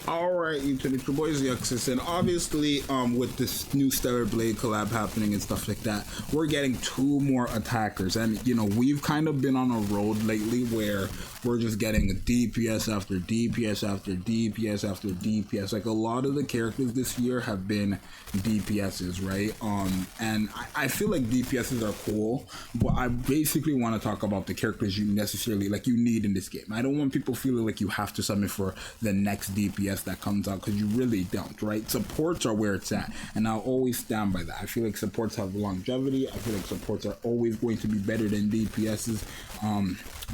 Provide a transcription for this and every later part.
Alright, YouTube, it's your boy Zxous, and obviously, with this new Stellar Blade collab happening and stuff like that, we're getting two more attackers, and, you know, we've kind of been on a road lately where we're just getting DPS after DPS after DPS after DPS. Like, a lot of the characters this year have been DPSs, right? And I feel like DPSs are cool, but I basically want to talk about the characters you necessarily, like, you need in this game. I don't want people feeling like you have to summon for the next DPS that comes out, because you really don't, right? Supports are where it's at, and I'll always stand by that. I feel like supports have longevity. I feel like supports are always going to be better than DPSs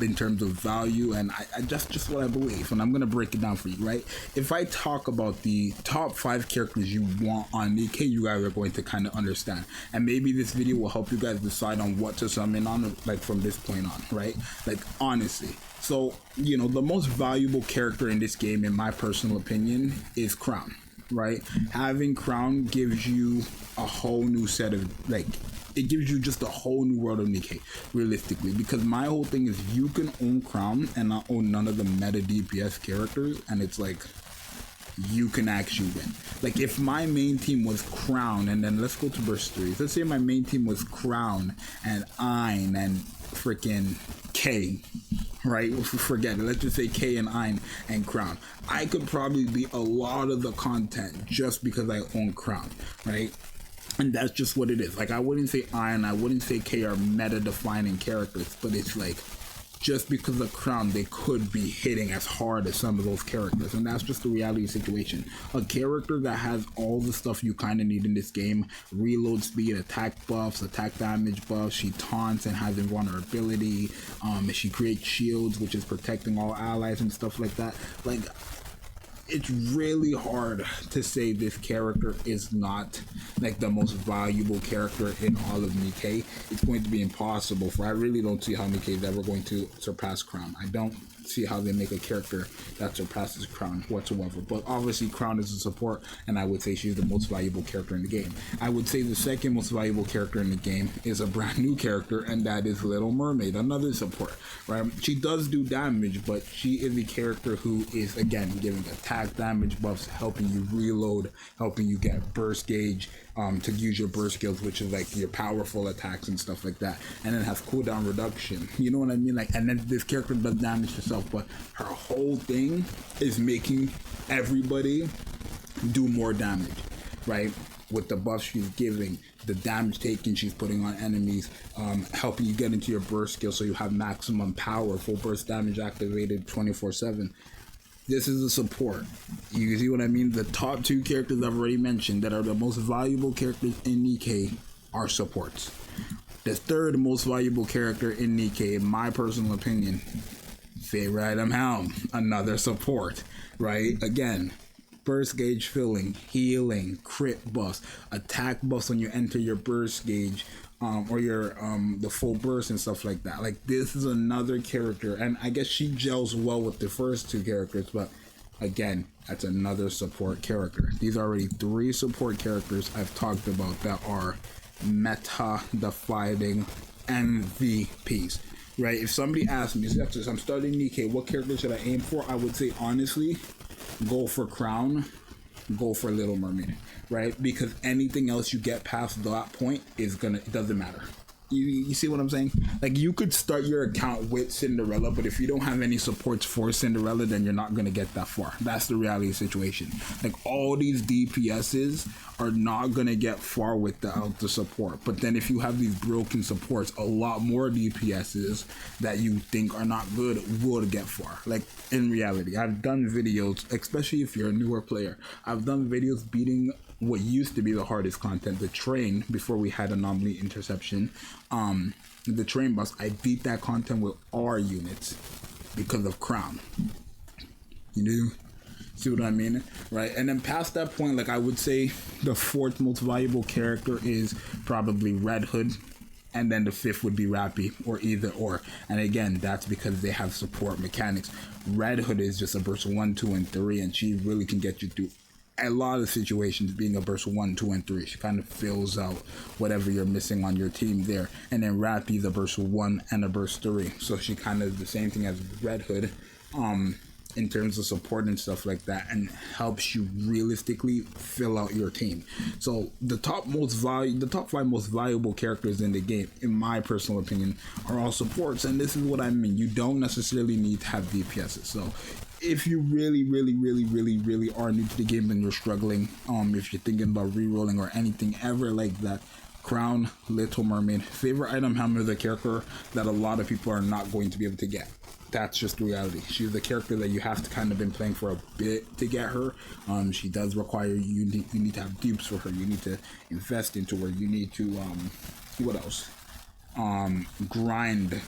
in terms of value, and I just what I believe, and I'm gonna break it down for you, right? If I talk about the top 5 characters you want on Nikke, you guys are going to kind of understand, and maybe this video will help you guys decide on what to summon on, like, from this point on, right? Like, honestly. So, you know, the most valuable character in this game, in my personal opinion, is Crown, right? Having Crown gives you a whole new set of, like, it gives you just a whole new world of Nikke, realistically, because my whole thing is you can own Crown and not own none of the meta DPS characters, and it's like, you can actually win. Like, if my main team was Crown, and then let's go to burst 3. Let's say my main team was Crown and Ein and freaking K, right? Forget it. Let's just say K and Ein and Crown. I could probably beat a lot of the content just because I own Crown, right? And that's just what it is. Like, I wouldn't say Ein, I wouldn't say K are meta-defining characters, but it's like, just because of Crown, they could be hitting as hard as some of those characters, and that's just the reality situation. A character that has all the stuff you kind of need in this game: reload speed, attack buffs, attack damage buffs, she taunts and has invulnerability, she creates shields, which is protecting all allies and stuff like that. Like, it's really hard to say this character is not, like, the most valuable character in all of Nikke. It's going to be impossible, for I really don't see how Nikke is ever going to surpass Crown. I don't see how they make a character that surpasses Crown whatsoever. But obviously Crown is a support, and I would say she's the most valuable character in the game. I would say the second most valuable character in the game is a brand new character, and that is Little Mermaid, another support, right? She does do damage, but she is the character who is, again, giving attack damage buffs, helping you reload, helping you get burst gauge, to use your burst skills, which is like your powerful attacks and stuff like that, and then has cooldown reduction, you know what I mean? Like, and then this character does damage herself, but her whole thing is making everybody do more damage, right? With the buffs she's giving, the damage taken she's putting on enemies, helping you get into your burst skill so you have maximum power, full burst damage activated 24/7. This is a support. You see what I mean? The top 2 characters I've already mentioned that are the most valuable characters in Nikke are supports. The third most valuable character in Nikke, in my personal opinion, favorite item Helm, another support, right? Again, burst gauge filling, healing, crit buffs, attack buffs when you enter your burst gauge, or your the full burst and stuff like that. Like, this is another character, and I guess she gels well with the first 2 characters, but again, that's another support character. These are already 3 support characters I've talked about that are meta defining MVPs, right? If somebody asked me, I'm starting Nikke, what character should I aim for? I would say, honestly, go for Crown, go for Little Mermaid, right? Because anything else you get past that point is it doesn't matter. You see what I'm saying? Like, you could start your account with Cinderella, but if you don't have any supports for Cinderella, then you're not going to get that far. That's the reality situation. Like, all these DPSs are not going to get far without the support. But then if you have these broken supports, a lot more DPSs that you think are not good will get far. Like, in reality, I've done videos, especially if you're a newer player, I've done videos beating what used to be the hardest content, the train, before we had anomaly interception. The train boss, I beat that content with R units because of Crown. You know? See what I mean? Right? And then past that point, like, I would say the 4th most valuable character is probably Red Hood, and then the 5th would be Rappy, or either or. And again, that's because they have support mechanics. Red Hood is just a burst 1, 2, and 3, and she really can get you through a lot of situations, being a burst 1, 2, and 3. She kind of fills out whatever you're missing on your team there. And then Rappy's a burst 1 and a burst 3, so she kind of the same thing as Red Hood. in terms of support and stuff like that, and helps you realistically fill out your team. So the top 5 most valuable characters in the game, in my personal opinion, are all supports. And this is what I mean. You don't necessarily need to have DPSs. So if you really are new to the game and you're struggling, if you're thinking about re-rolling or anything ever like that, Crown, Little Mermaid, favorite item Hammer, the character that a lot of people are not going to be able to get. That's just the reality. She's the character that you have to kind of been playing for a bit to get her. She does require you need to have dupes for her. You need to invest into her. You need to what else? Grind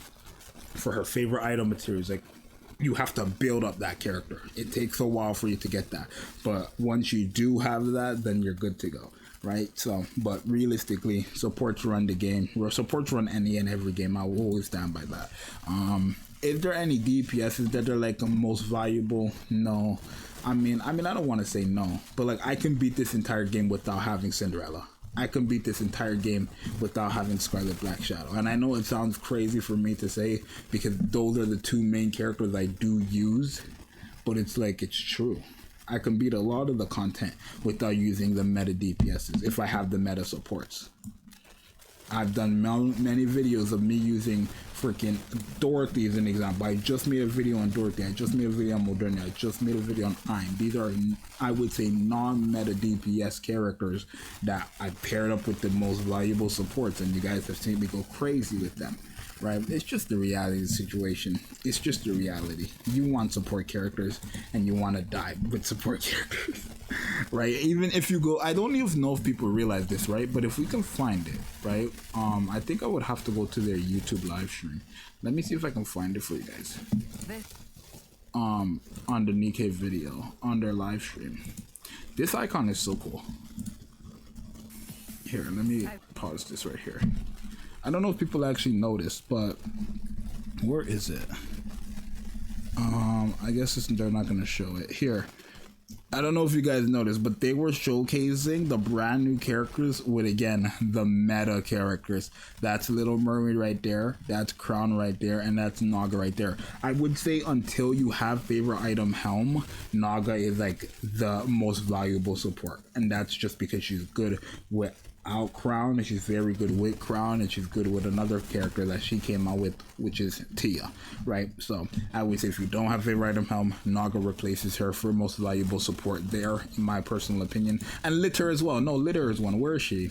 for her favorite item materials. Like, you have to build up that character. It takes a while for you to get that, but once you do have that, then you're good to go, right? So, but realistically, supports run the game. Supports run any and every game. I will always stand by that. Is there any DPSs that are like the most valuable? No. I mean, I don't want to say no, but like, I can beat this entire game without having Cinderella. I can beat this entire game without having Scarlet Black Shadow. And I know it sounds crazy for me to say, because those are the 2 main characters I do use, but it's like, it's true. I can beat a lot of the content without using the meta DPSs if I have the meta supports. I've done many videos of me using freaking Dorothy as an example. I just made a video on Dorothy. I just made a video on Moderna. I just made a video on Ein. These are, I would say, non-meta DPS characters that I paired up with the most valuable supports, and you guys have seen me go crazy with them, right? It's just the reality of the situation. It's just the reality. You want support characters, and you want to die with support characters. Right? Even if you go, I don't even know if people realize this, right? But if we can find it, right? I think I would have to go to their YouTube live stream. Let me see if I can find it for you guys. On the Nikke video, on their live stream. This icon is so cool. Here, let me pause this right here. I don't know if people actually noticed, but where is it? I guess they're not gonna show it here. I don't know if you guys noticed, but they were showcasing the brand new characters with, again, the meta characters. That's Little Mermaid right there, that's Crown right there, and that's Naga right there. I would say until you have favorite item Helm, Naga is like the most valuable support, and that's just because she's good without Crown, and she's very good with Crown, and she's good with another character that she came out with, which is Tia, right? So I would say if you don't have favorite item Helm, Naga replaces her for most valuable support there, in my personal opinion. And Litter as well. No, Litter is one. Where is she?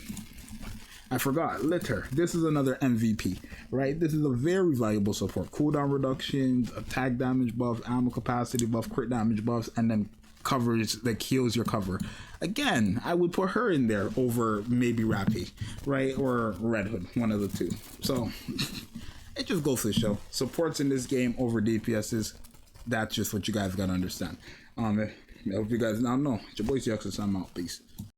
I forgot. Litter. This is another MVP, right? This is a very valuable support. Cooldown reductions, attack damage buff, ammo capacity buff, crit damage buffs, and then coverage that heals your cover. Again, I would put her in there over maybe Rappy, right? Or Red Hood, one of the 2. So it just goes to show. Supports in this game over DPSs. That's just what you guys gotta understand. I hope you guys now know. It's your boy Zxous. I'm out. Peace.